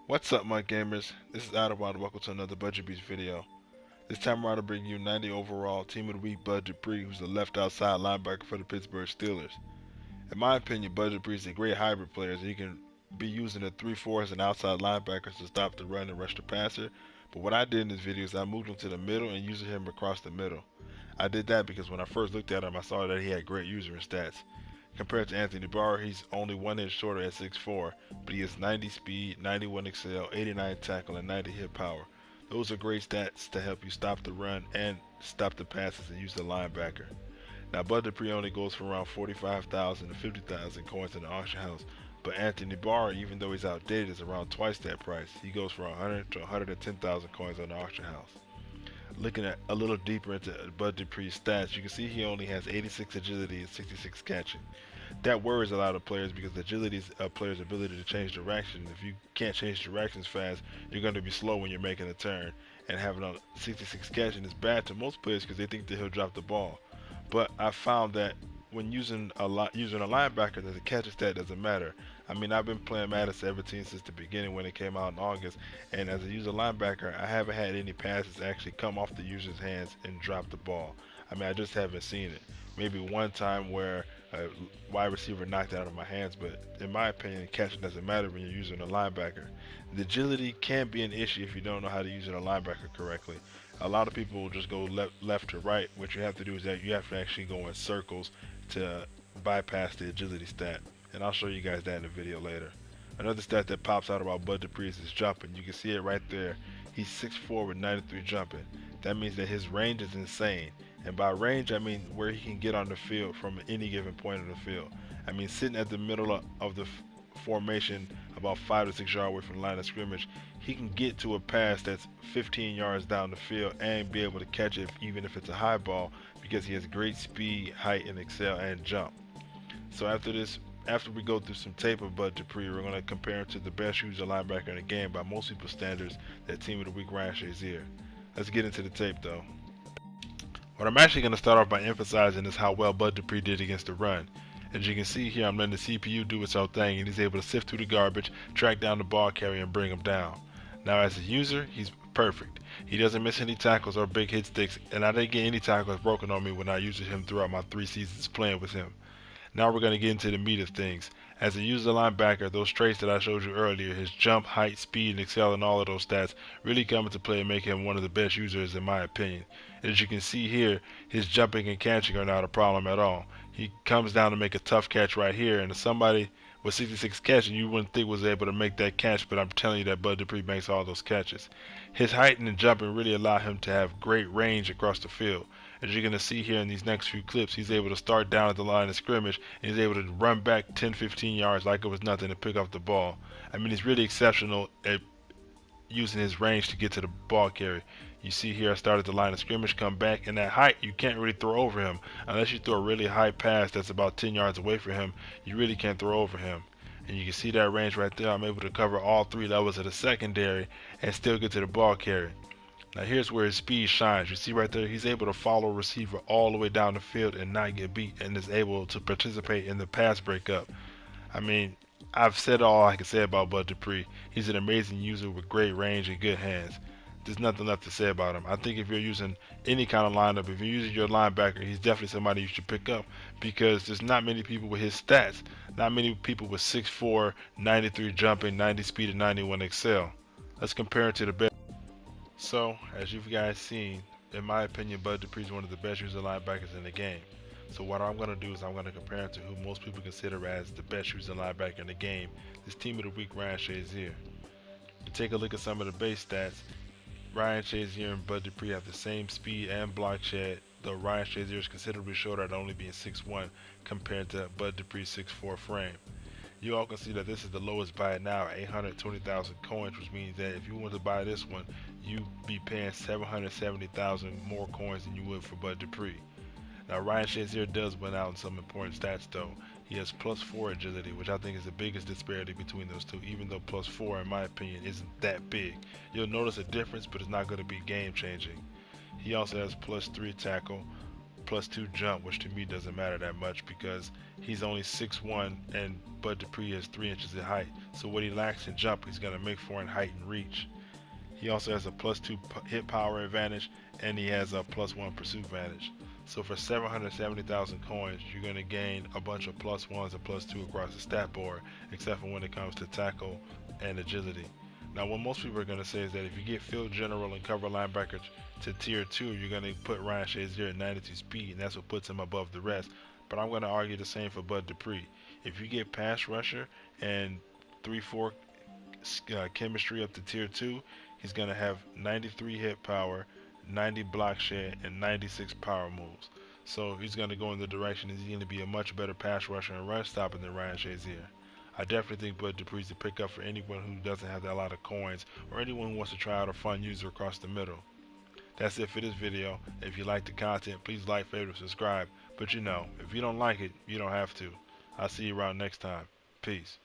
What's up, my gamers? This is Adawad. Welcome to another Bud Dupree video. This time around, I'll bring you 90 overall Team of the Week Bud Dupree, who's the left outside linebacker for the Pittsburgh Steelers. In my opinion, Bud Dupree is a great hybrid player, as he can be used in the 3-4 as an outside linebacker to stop the run and rush the passer. But what I did in this video is I moved him to the middle and used him across the middle. I did that because when I first looked at him, I saw that he had great user stats. Compared to Anthony Barr, he's only 1 inch shorter at 6'4", but he has 90 speed, 91 excel, 89 tackle, and 90 hit power. Those are great stats to help you stop the run and stop the passes and use the linebacker. Now, Bud Dupree only goes for around 45,000 to 50,000 coins in the auction house, but Anthony Barr, even though he's outdated, is around twice that price. He goes for 100 to 110,000 coins on the auction house. Looking at a little deeper into Bud Dupree's stats, you can see he only has 86 agility and 66 catching. That worries a lot of players because agility is a player's ability to change direction. If you can't change directions fast, you're going to be slow when you're making a turn. And having a 66 catching is bad to most players because they think that he'll drop the ball. But I found that when using a linebacker, that the catch stat doesn't matter. I mean, I've been playing Madden 17 since the beginning when it came out in August, and as a user linebacker, I haven't had any passes actually come off the user's hands and drop the ball. I mean, I just haven't seen it. Maybe one time where a wide receiver knocked it out of my hands, but in my opinion, catching doesn't matter when you're using a linebacker. The agility can be an issue if you don't know how to use a linebacker correctly. A lot of people will just go left to right. What you have to do is that you have to actually go in circles to bypass the agility stat, and I'll show you guys that in the video later. Another stat that pops out about Bud Dupree is his jumping. You can see it right there. He's 6'4" with 93 jumping. That means that his range is insane. And by range, I mean where he can get on the field from any given point of the field. I mean, sitting at the middle of the formation, about 5 to 6 yards away from the line of scrimmage, he can get to a pass that's 15 yards down the field and be able to catch it even if it's a high ball, because he has great speed, height, and excel and jump. So after we go through some tape of Bud Dupree, we're going to compare him to the best user linebacker in the game by most people's standards, that Team of the Week Ryan Shazier. Let's get into the tape though. What I'm actually going to start off by emphasizing is how well Bud Dupree did against the run. As you can see here, I'm letting the CPU do its own thing, and he's able to sift through the garbage, track down the ball carrier, and bring him down. Now as a user, he's perfect. He doesn't miss any tackles or big hit sticks, and I didn't get any tackles broken on me when I used him throughout my 3 seasons playing with him. Now we're going to get into the meat of things. As a user linebacker, those traits that I showed you earlier, his jump, height, speed, and excel, and all of those stats really come into play and make him one of the best users in my opinion. As you can see here, his jumping and catching are not a problem at all. He comes down to make a tough catch right here, and somebody with 66 catching you wouldn't think was able to make that catch, but I'm telling you that Bud Dupree makes all those catches. His height and jumping really allow him to have great range across the field. As you're going to see here in these next few clips, he's able to start down at the line of scrimmage, and he's able to run back 10-15 yards like it was nothing to pick up the ball. I mean, he's really exceptional at using his range to get to the ball carrier. You see here, I started the line of scrimmage, come back, and that height, you can't really throw over him. Unless you throw a really high pass that's about 10 yards away from him, you really can't throw over him. And you can see that range right there. I'm able to cover all 3 levels of the secondary and still get to the ball carrier. Now here's where his speed shines. You see right there, he's able to follow a receiver all the way down the field and not get beat, and is able to participate in the pass breakup. I mean, I've said all I can say about Bud Dupree. He's an amazing user with great range and good hands. There's nothing left to say about him. I think if you're using any kind of lineup, if you're using your linebacker, he's definitely somebody you should pick up, because there's not many people with his stats. Not many people with 6'4", 93 jumping, 90 speed, and 91 excel. Let's compare him to the best. So, as you guys seen, in my opinion, Bud Dupree is one of the best user linebackers in the game. So what I'm going to do is I'm going to compare him to who most people consider as the best user linebacker in the game, this Team of the Week Ryan Shazier. To take a look at some of the base stats, Ryan Shazier and Bud Dupree have the same speed and block shed, though Ryan Shazier is considerably shorter at only being 6'1" compared to Bud Dupree's 6'4" frame. You all can see that this is the lowest buy now at 820,000 coins, which means that if you want to buy this one, you'd be paying 770,000 more coins than you would for Bud Dupree. Now Ryan Shazier does win out in some important stats though. He has +4 agility, which I think is the biggest disparity between those two, even though +4 in my opinion isn't that big. You'll notice a difference, but it's not going to be game changing. He also has +3 tackle, +2 jump, which to me doesn't matter that much because he's only 6'1" and Bud Dupree is 3 inches in height. So what he lacks in jump, he's going to make for in height and reach. He also has a +2 hit power advantage, and he has a +1 pursuit advantage. So for 770,000 coins, you're going to gain a bunch of +1s and +2 across the stat board, except for when it comes to tackle and agility. Now, what most people are going to say is that if you get field general and cover linebacker to tier 2, you're going to put Ryan Shazier at 92 speed, and that's what puts him above the rest. But I'm going to argue the same for Bud Dupree. If you get pass rusher and 3-4 chemistry up to tier 2, he's going to have 93 hit power, 90 block shed, and 96 power moves. So he's going to go in the direction he's going to be a much better pass rusher and run stopper than Ryan Shazier. I definitely think Bud Dupree's the pickup for anyone who doesn't have that lot of coins or anyone who wants to try out a fun user across the middle. That's it for this video. If you like the content, please like, favorite, subscribe. But you know, if you don't like it, you don't have to. I'll see you around next time. Peace.